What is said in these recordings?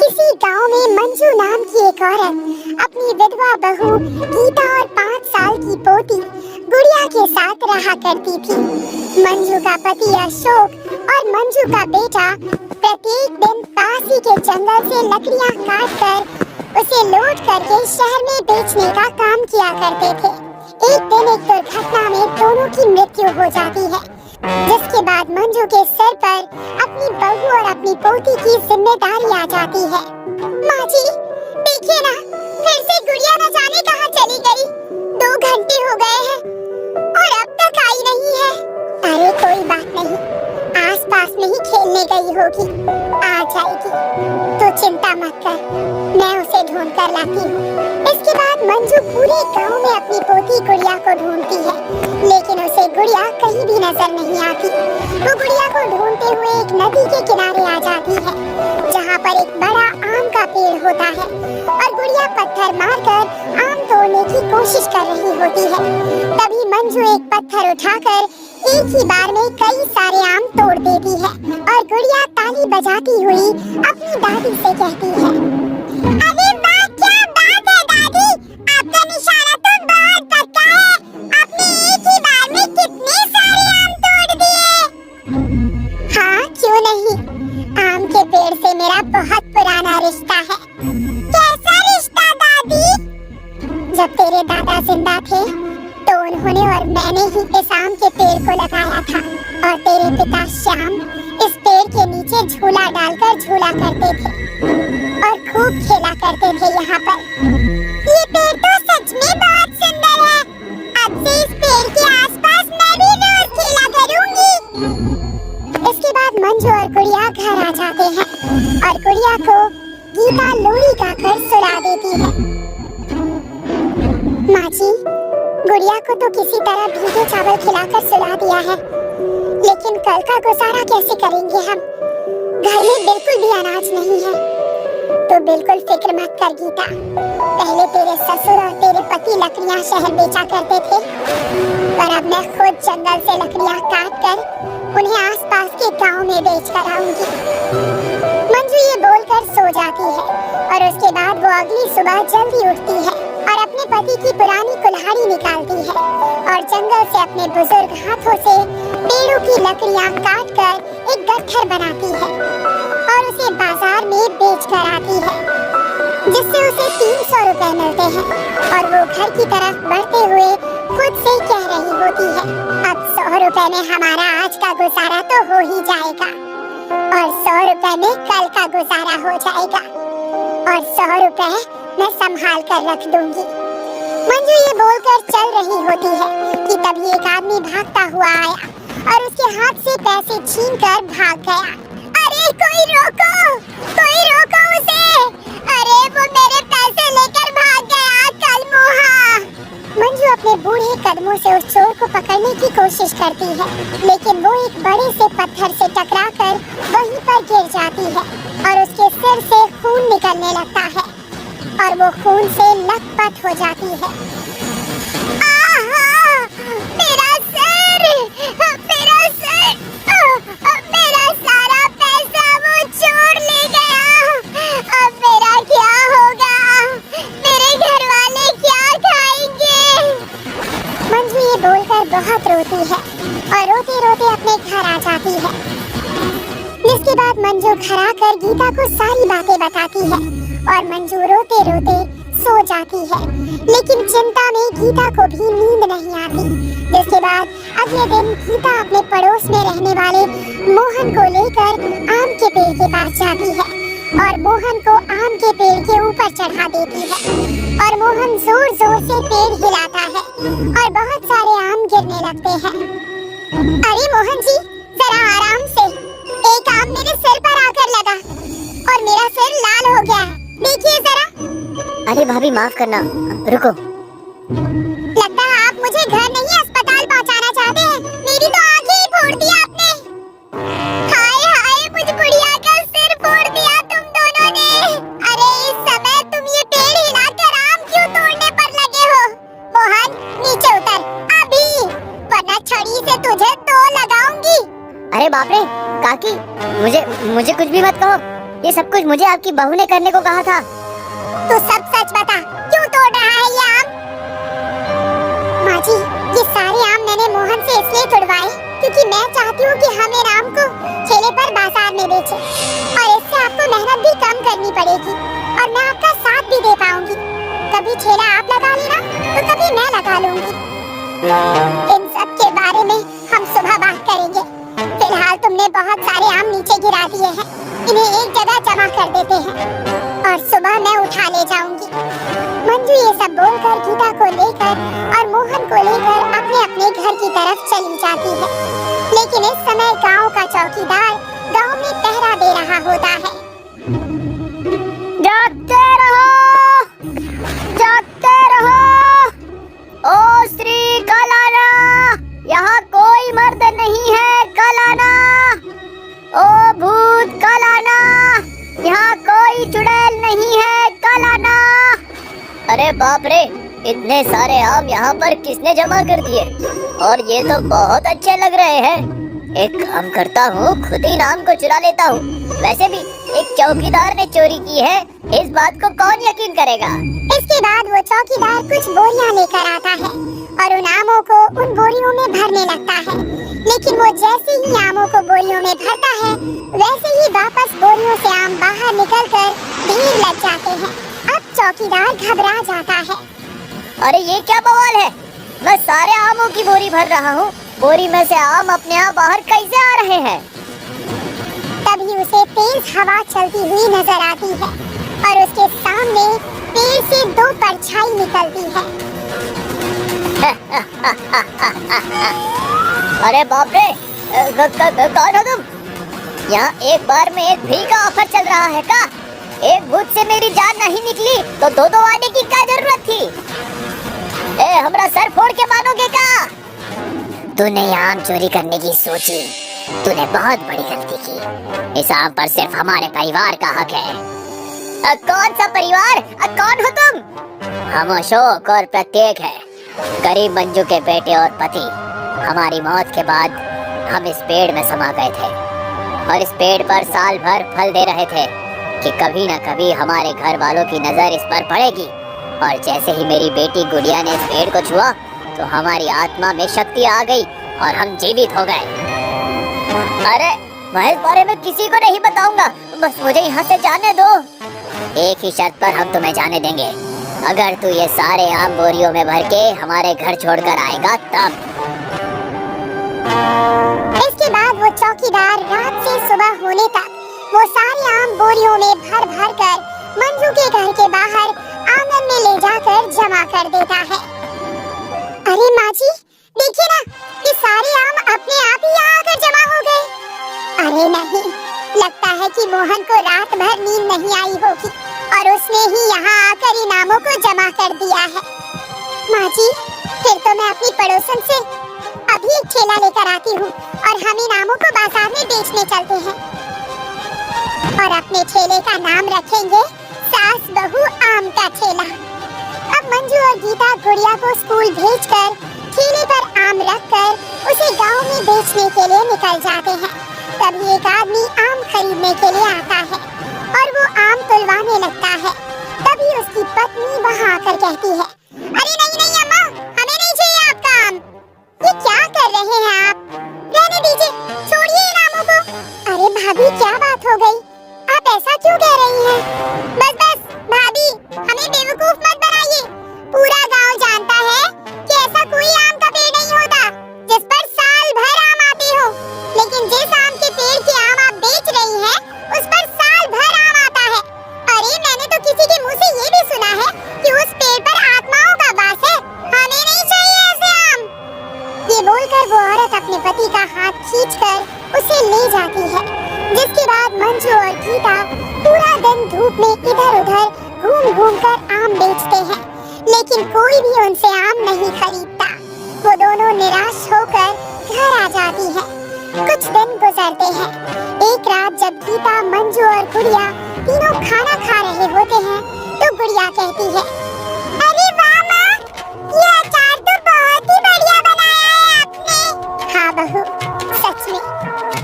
इसी गांव में मंजू नाम की एक औरत अपनी विधवा बहू गीता और 5 साल की पोती गुड़िया के साथ रहा करती थी। मंजू का पति अशोक और मंजू का बेटा प्रत्येक दिन पास ही के जंगल से लकड़ियां काट कर उसे लोड करके शहर में बेचने का काम किया करते थे। एक दिन एक दुर्घटना में दोनों की मृत्यु हो जाती है, जिसके बाद मंजू के सिर पर अपनी बहू और अपनी पोती की जिम्मेदारी आ जाती है। माँ जी, देखिए ना, फिर से गुड़िया न जाने कहाँ चली गई। 2 घंटे हो गए हैं और अब तक आई नहीं है। अरे कोई बात नहीं, आसपास में ही खेलने गई होगी, आ जाएगी, तो चिंता मत कर, मैं उसे ढूंढ कर लाती हूँ। इसके बाद मंजू पूरे गांव में अपनी पोती गुड़िया को ढूंढती है, लेकिन उसे गुड़िया कहीं भी नजर नहीं आती। वो गुड़िया को ढूंढते हुए एक नदी के किनारे आ जाती है, जहाँ पर एक बड़ा आम का पेड़ होता है और गुड़िया पत्थर मारकर आम तोड़ने की कोशिश कर रही होती है। तभी मंजू एक पत्थर उठाकर एक ही बार में कई सारे आम तोड़ देती है और गुड़िया ताली बजाती हुई अपनी दादी से कहती है, अरे वाह, क्या बात है दादी, आपका निशाना तो बहुत पक्का है। आपने एक ही बार में कितने सारे आम तोड़ दिए। हाँ, क्यों नहीं, आम के पेड़ से मेरा बहुत पुराना रिश्ता है। कैसा रिश्ता दादी? जब तेरे दादा जिंदा थे तो उन्होंने और मैंने ही इस आम के पेड़ को लगाया था और तेरे पिता श्याम इस पेड़ के नीचे झूला डालकर झूला करते थे और खूब खेला करते थे यहाँ पर। ये पेड़ तो सच में बहुत सुंदर है। अब से इस पेड़ के आसपास मैं भी रोज खेला करूँगी। इसके बाद मंजू और गुड़िया घर आ जाते हैं और गुड़िया को गीता लोरी गाकर सुला देती है। माँ जी, गुड़िया को तो किसी तरह भीगे चावल खिलाकर सुला दिया है, लेकिन कल का गुजारा कैसे करेंगे हम? घर में बिल्कुल भी अनाज नहीं है। तो बिल्कुल फिक्र मत कर गीता, पहले तेरे ससुर और तेरे पति लकड़ियां शहर बेचा करते थे, पर अब मैं खुद जंगल से लकड़ियां काट कर उन्हें आसपास के गांव में बेच कर आऊंगी। मंजू ये बोलकर सो जाती है और उसके बाद वो अगली सुबह जल्दी उठती है और अपने पति की पुरानी कुल्हाड़ी निकालती है और जंगल से अपने बुजुर्ग हाथों से पेड़ों की लकड़ियां काट कर एक गट्ठर बनाती है और उसे बाजार में बेच कर आती है, जिससे उसे 300 रुपए मिलते हैं और वो घर की तरफ बढ़ते हुए खुद से कह रही होती है, अब 100 रुपए में हमारा आज का गुजारा तो हो ही जाएगा और 100 रुपए में कल का गुजारा हो जाएगा और 100 रुपए मैं संभाल कर रख दूंगी। मंजू ये बोलकर चल रही होती है कि तभी एक आदमी भागता हुआ आया और उसके हाथ से पैसे छीनकर भाग गया। अरे कोई रोको उसे, अरे वो मेरे पैसे लेकर भाग गया कलमुहा। मंजू अपने बूढ़े कदमों से उस चोर को पकड़ने की कोशिश करती है, लेकिन वो एक बड़े से पत्थर से टकराकर वहीं पर गिर जाती है और उसके सिर से खून निकलने लगता है और वो खून से लथपथ हो जाती है। आहा! मेरा सर! मेरा सारा पैसा वो चोर ले गया। अब मेरा क्या होगा? मेरे घर वाले क्या खाएंगे? मंजू ये बोलकर बहुत रोती है और रोते रोते अपने घर आ जाती है। जिसके बाद मंजू घर आकर गीता को सारी बातें बताती है और मंजू रोते रोते सो जाती है, लेकिन चिंता में गीता को भी नींद नहीं आती। जिसके बाद अगले दिन गीता अपने पड़ोस में रहने वाले मोहन को लेकर आम के पेड़ के पास जाती है और मोहन को आम के पेड़ के ऊपर चढ़ा देती है और मोहन जोर जोर से पेड़ हिलाता है और बहुत सारे आम गिरने लगते हैं। अरे मोहन जी, जरा आराम से, एक आम मेरे सिर पर आकर लगा और मेरा सिर लाल हो गया है, देखिए जरा। अरे भाभी, माफ करना, रुको। लगता है आप मुझे घर नहीं अस्पताल पहुंचाना चाहते हैं। मेरी तो आंखें ही फोड़ दी आपने। हाय हाय, मुझ बुढ़िया का सिर फोड़ दिया तुम दोनों ने। अरे इस समय तुम ये पेड़ हिलाकर आम क्यों तोड़ने पर लगे हो? मोहन, नीचे उतर अभी, वरना छड़ी से तुझे तो लगाऊंगी। अरे बाप रे, काकी, मुझे कुछ भी मत कहो। ये सब कुछ मुझे आपकी बहू ने करने को कहा था। तो सब सच बता, क्यों तोड़ रहा है ये आम? माँ जी, ये सारे आम मैंने मोहन से इसलिए तुड़वाए क्योंकि मैं चाहती हूँ कि हम इन आम को ठेले पर बाजार में बेचें और इससे आपको मेहनत भी कम करनी पड़ेगी और मैं आपका साथ भी दे पाऊंगी। कभी ठेला आप लगा लेना तो कभी मैं लगा लूंगी। इन सब के बारे में हम सुबह बात करेंगे। फिलहाल तुमने बहुत सारे आम नीचे गिरा दिए हैं, इन्हें एक जगह जमा कर देते हैं और सुबह मैं उठा ले जाऊंगी। मंजू ये सब बोलकर गीता को लेकर और मोहन को लेकर अपने अपने घर की तरफ चली जाती है। लेकिन इस समय गांव का चौकीदार गांव में पहरा दे रहा होता है। जागते रहो, जागते रहो। ओ श्री कलाना, यहाँ कोई मर्द नहीं है कलाना। ओ भूत कलाना, यहाँ कोई चुड़ैल नहीं है कलाना। अरे बाप रे, इतने सारे आम यहाँ पर किसने जमा कर दिए? और ये तो बहुत अच्छे लग रहे हैं। एक काम करता हूँ, खुद ही नाम को चुरा लेता हूँ। वैसे भी एक चौकीदार ने चोरी की है, इस बात को कौन यकीन करेगा? इसके बाद वो चौकीदार कुछ बोरियां लेकर आता है और उन आमों को उन बोरियों में भरने लगता है। लेकिन वो जैसे ही आमों को बोरियों में भरता है, वैसे ही वापस बोरियों से आम बाहर निकलकर ढेर लग जाते हैं। अब चौकीदार घबरा जाता है। अरे ये क्या बवाल है? मैं सारे आमों की बोरी भर रहा हूँ, बोरी में से आम अपने आप बाहर कैसे आ रहे हैं? तभी उसे तेज हवा चलती हुई नजर आती है और उसके सामने पेड़ से दो परछाई निकलती है। अरे बाप रे, कौन हो तुम? यहाँ एक बार में एक फ्री का ऑफर चल रहा है का? एक भूत से मेरी जान नहीं निकली तो दो आने की क्या जरूरत थी? ए, हमरा सर फोड़ के मानोगे का? तूने आम चोरी करने की सोची, तूने बहुत बड़ी गलती की। इस आम पर सिर्फ हमारे परिवार का हक है। कौन सा परिवार? कौन हो तुम? हम अशोक और प्रत्येक है, गरीब मंजू के बेटे और पति। हमारी मौत के बाद हम इस पेड़ में समा गए थे और इस पेड़ पर साल भर फल दे रहे थे कि कभी न कभी हमारे घर वालों की नजर इस पर पड़ेगी। और जैसे ही मेरी बेटी गुड़िया ने इस पेड़ को छुआ तो हमारी आत्मा में शक्ति आ गई और हम जीवित हो गए। अरे मैं इस बारे में किसी को नहीं बताऊंगा, बस मुझे यहाँ से जाने दो। एक ही शर्त पर हम तुम्हें जाने देंगे, अगर तू ये सारे आम बोरियों में भर के हमारे घर छोड़कर आएगा तब। इसके बाद वो चौकीदार रात से सुबह होने तक वो सारे आम बोरियों में भर भर कर मंजू के घर के बाहर आंगन में ले जाकर जमा कर देता है। अरे माँ जी, देखिए ना, ये सारे आम अपने आप ही यहाँ आकर जमा हो गए। अरे नहीं, लगता है कि मोहन को रात भर नींद नहीं आई होगी और उसने ही यहाँ आकर इन आमों को जमा कर दिया है। माँ जी, फिर तो मैं अपनी पड़ोसन से अभी एक ठेला लेकर आती हूँ और हम इन आमों को बाजार में बेचने चलते हैं और अपने ठेले का नाम रखेंगे सास बहू आम का ठेला। अब मंजू और गीता गुड़िया को स्कूल भेजकर ठेले पर आम रखकर उसे गांव में बेचने के लिए निकल जाते हैं। तभी एक आदमी आम खरीदने के लिए आता है और वो आम तुलवाने लगता है। तभी उसकी पत्नी वहाँ आकर कहती है, अरे नहीं नहीं अम्मा, हमें नहीं चाहिए आपका आम। ये क्या कर रहे हैं आप? रहने दीजिए, छोड़िए इन आमों को। अरे भाभी, क्या बात हो गई? आप ऐसा क्यों कह रही हैं? बस बस भाभी, हमें बेवकूफ मत बनाइए। पूरा गांव जानता है कि ऐसा कोई आम का पेड़ नहीं होता जिस पर साल भर आम आते हो। लेकिन जिस आम के पेड़ के आम आप बेच रही हैं, उस पर साल भर आम आता है। अरे मैंने तो किसी के मुंह से ये भी सुना है कि उस पेड़ पर आत्माओं का वास है। हमें नहीं चाहिए ऐसे आम। ये बोलकर वो औरत अपने पति का हाथ खींचकर उसे ले जाती है। जिसके बाद मंजू और गीता पूरा दिन धूप में इधर उधर घूम घूम कर आम बेचते हैं, लेकिन कोई भी उनसे आम नहीं खरीदता। वो दोनों निराश होकर घर आ जाती है। कुछ दिन गुजरते हैं। एक रात जब गीता, मंजू और गुड़िया तीनों खाना खा रहे होते हैं तो गुड़िया कहती है, अरे वाह माँ, ये अचार तो बहुत ही बढ़िया बनाया है आपने। हाँ बहू, सच में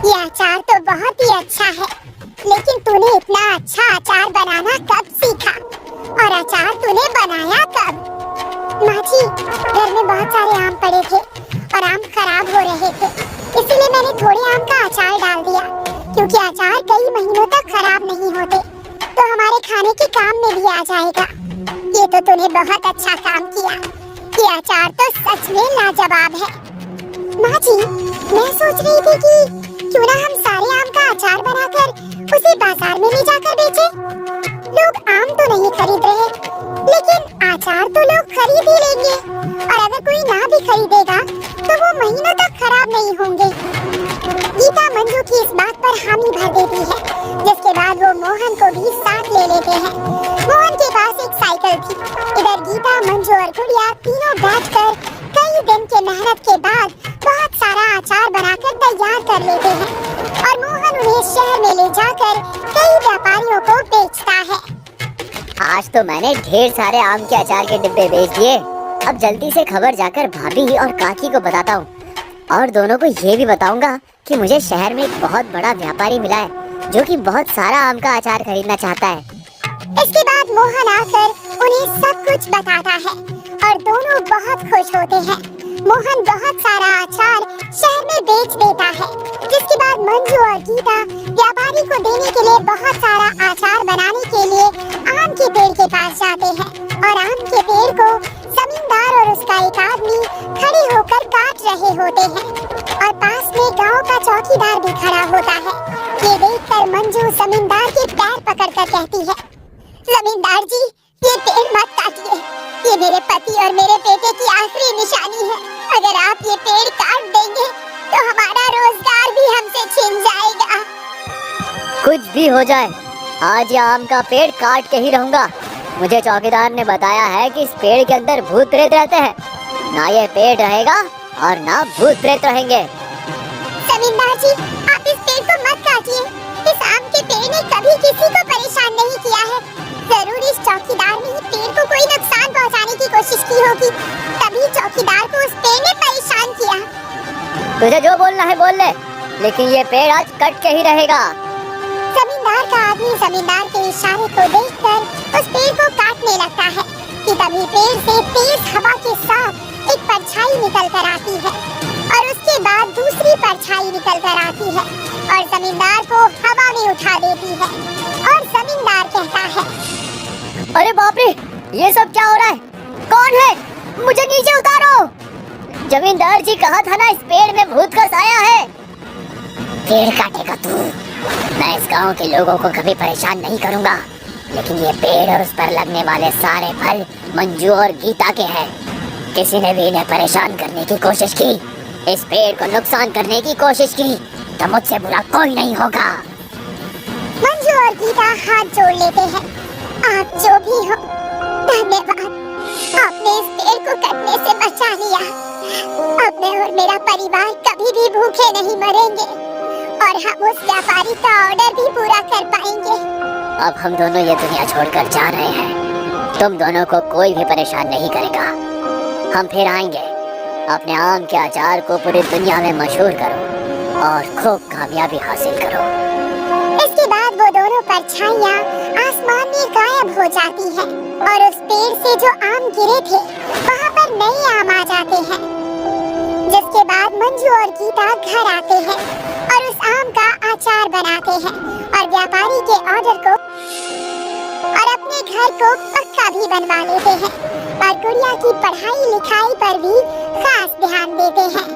ये अचार तो बहुत ही अच्छा है, लेकिन तूने इतना अच्छा अचार बनाना कब सीखा और अचार तूने बनाया कब? माँ जी, घर में बहुत सारे आम पड़े थे और आम खराब हो रहे थे, इसीलिए मैंने थोड़े आम का अचार डाल दिया, क्योंकि अचार कई महीनों तक खराब नहीं होते, तो हमारे खाने के काम में भी आ जाएगा। ये तो तूने बहुत अच्छा काम किया। ये अचार तो सच में लाजवाब है। माँ जी, मैं सोच रही थी कि क्यों ना हम सारे आम का अचार बनाकर उसे बाजार में ले जाकर बेचें। लोग आम तो नहीं खरीद रहे, लेकिन अचार तो लोग खरीद ही लेंगे, और अगर कोई ना भी खरीदेगा तो वो महीनों तक खराब नहीं होंगे। गीता मंजू की इस बात पर हामी भर देती है, जिसके बाद वो मोहन को भी साथ ले लेते हैं। मोहन के पास एक साइकिल थी। इधर गीता, मंजू और गुड़िया तीनों बैठकर कई दिन के मेहनत के बाद बहुत सारा अचार बनाकर तैयार कर लेते हैं, और मोहन उन्हें शहर में ले जाकर कई व्यापारियों को बेचता है। आज तो मैंने ढेर सारे आम के अचार के डिब्बे बेच दिए। अब जल्दी से खबर जाकर भाभी और काकी को बताता हूँ, और दोनों को ये भी बताऊंगा कि मुझे शहर में एक बहुत बड़ा व्यापारी मिला है जो कि बहुत सारा आम का अचार खरीदना चाहता है। इसके बाद मोहन आकर उन्हें सब कुछ बताता है और दोनों बहुत खुश होते हैं। मोहन बहुत सारा अचार शहर में बेच देता है, जिसके बाद मंजू और गीता व्यापारी को देने के लिए बहुत सारा अचार बनाने के लिए आम के पेड़ के पास जाते हैं, और आम के पेड़ को जमींदार और उसका एक आदमी खड़े होकर काट रहे होते हैं, और पास में गांव का चौकीदार भी खड़ा होता है। ये देखकर मंजू जमींदार के पैर पकड़कर कहती है, जमींदार जी, ये पेड़ मत काटिए, ये मेरे पति और मेरे बेटे की आखिरी निशानी है। अगर आप ये पेड़ काट देंगे तो हमारा रोजगार भी हमसे छिन जाएगा। कुछ भी हो जाए, आज ये आम का पेड़ काट के ही रहूंगा। मुझे चौकीदार ने बताया है कि इस पेड़ के अंदर भूत प्रेत रहते हैं, ना ये पेड़ रहेगा और ना भूत प्रेत रहेंगे। जमींदार जी, आप इस पेड़ को मत काटिए। इस आम के पेड़ ने कभी किसी को परेशान नहीं किया है। जरूर इस चौकीदार ने इस पेड़ को कोई नुकसान पहुंचाने की कोशिश की होगी, तभी चौकीदार को उस पेड़ ने परेशान किया। तुझे जो बोलना है बोल ले, लेकिन ये पेड़ आज कट के ही रहेगा। जमींदार का आदमी जमींदार के इशारे को देखकर उस पेड़ को काटने लगता है कि तभी पेड़ से तेज हवा के साथ एक परछाई निकल कर आती है, और उसके बाद दूसरी परछाई निकल कर आती है और जमींदार को हवा में उठा देती है, और जमींदार कहता है, अरे बाप रे, ये सब क्या हो रहा है? कौन है? मुझे नीचे उतारो। जमींदार जी, कहा था ना इस पेड़ में भूत का साया है। पेड़ काटेगा तू? मैं इस गांव के लोगों को कभी परेशान नहीं करूंगा, लेकिन ये पेड़ और उस पर लगने वाले सारे फल मंजू और गीता के हैं। किसी ने भी इन्हें परेशान करने की कोशिश की, इस पेड़ को नुकसान करने की कोशिश की, तो मुझसे बुरा कोई नहीं होगा। मंजू और गीता हाथ जोड़ लेते हैं। आप जो भी हो, धन्यवाद। आपने इस पेड़ को कटने से बचा लिया। अब मैं और मेरा परिवार कभी भी भूखे नहीं मरेंगे, और हम उस व्यापारी का ऑर्डर भी पूरा कर पाएंगे। अब हम दोनों ये दुनिया छोड़कर जा रहे हैं। तुम दोनों को कोई भी परेशान नहीं करेगा। हम फिर आएंगे। अपने आम के अचार को पूरी दुनिया में मशहूर करो और खूब कामयाबी हासिल करो। इसके बाद वो दोनों परछाइयाँ आसमान में गायब हो जाती हैं, और उस पेड़ से जो आम गिरे थे वहाँ पर नए आम आ जाते हैं। जिसके बाद मंजू और गीता घर आते हैं और उस आम का अचार बनाते हैं, और व्यापारी के ऑर्डर को और अपने घर को पक्का भी बनवा लेते हैं, और गुड़िया की पढ़ाई लिखाई पर भी खास ध्यान देते हैं।